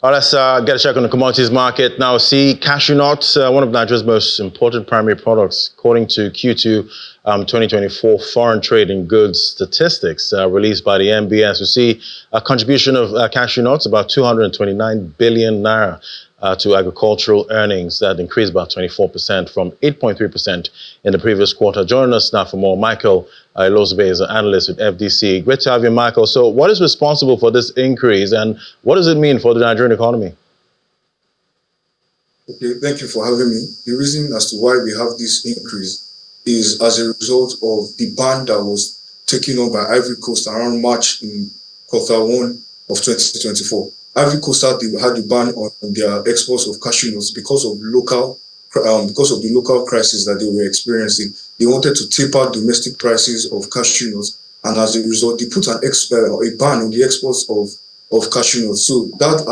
All right, let's get a check on the commodities market. Now, see, cashew nuts, one of Nigeria's most important primary products, according to Q2 2024 foreign trade in goods statistics released by the MBS. We see a contribution of cashew nuts, about 229 billion naira to agricultural earnings. That increased about 24% from 8.3% in the previous quarter. Joining us now for more, Michael Elozbe is an analyst with FDC. Great to have you, Michael. So what is responsible for this increase, and what does it mean for the Nigerian economy? Okay, thank you for having me. The reason as to why we have this increase is as a result of the ban that was taken on by Ivory Coast around March in Q1 of 2024. Ivory Coast had the ban on their exports of cashew nuts because of the local crisis that they were experiencing. They wanted to taper domestic prices of cashew nuts, and as a result, they put a ban on the exports of cashew nuts. So that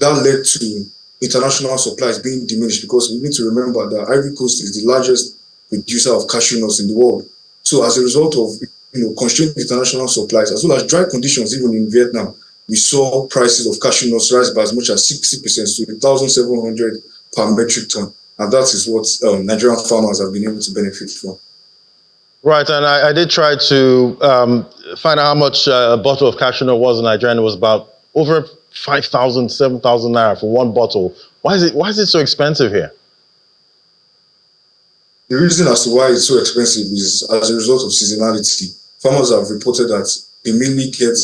led to international supplies being diminished, because we need to remember that Ivory Coast is the largest producer of cashew nuts in the world. So as a result of constrained international supplies, as well as dry conditions even in Vietnam, we saw prices of cashew nuts rise by as much as 60% to 1,700 per metric ton. And that is what Nigerian farmers have been able to benefit from. Right, and I did try to find out how much a bottle of cashew nut was in Nigeria, and it was about over 5,000, 7,000 naira for one bottle. Why is it so expensive here? The reason as to why it's so expensive is as a result of seasonality. Farmers have reported that they mainly get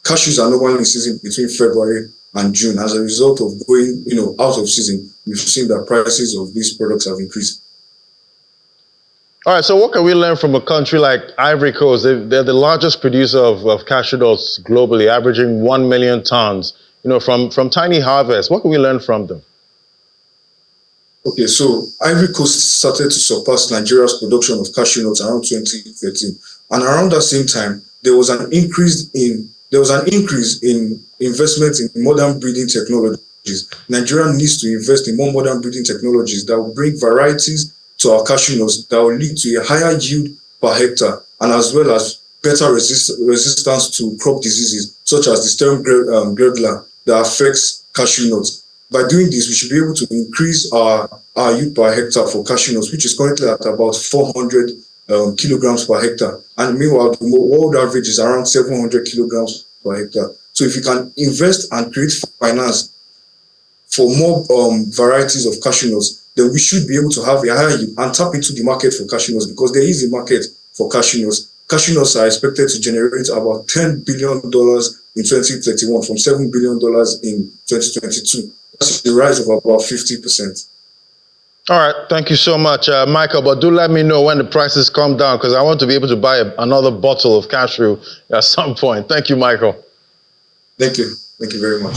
cashews are normally in season between February and June. As a result of going out of season, we've seen that prices of these products have increased. All right, so what can we learn from a country like Ivory Coast? They're the largest producer of cashew nuts globally, averaging 1 million tons. From tiny harvest. What can we learn from them? Okay, so Ivory Coast started to surpass Nigeria's production of cashew nuts around 2013, and around that same time, there was an increase in investment in modern breeding technologies. Nigeria needs to invest in more modern breeding technologies that will bring varieties to our cashew nuts that will lead to a higher yield per hectare, and as well as better resistance to crop diseases such as the stem girdler that affects cashew nuts. By doing this, we should be able to increase our yield per hectare for cashew nuts, which is currently at about 400 kilograms per hectare. And meanwhile, the world average is around 700 kilograms per hectare. So if you can invest and create finance for more varieties of cashew nuts, then we should be able to have a higher yield and tap into the market for cashew nuts, because there is a market for cashew nuts. Cashew nuts are expected to generate about $10 billion in 2031 from $7 billion in 2022. That's a rise of about 50%. All right, thank you so much, Michael. But do let me know when the prices come down, because I want to be able to buy another bottle of cashew at some point. Thank you, Michael. Thank you. Thank you very much.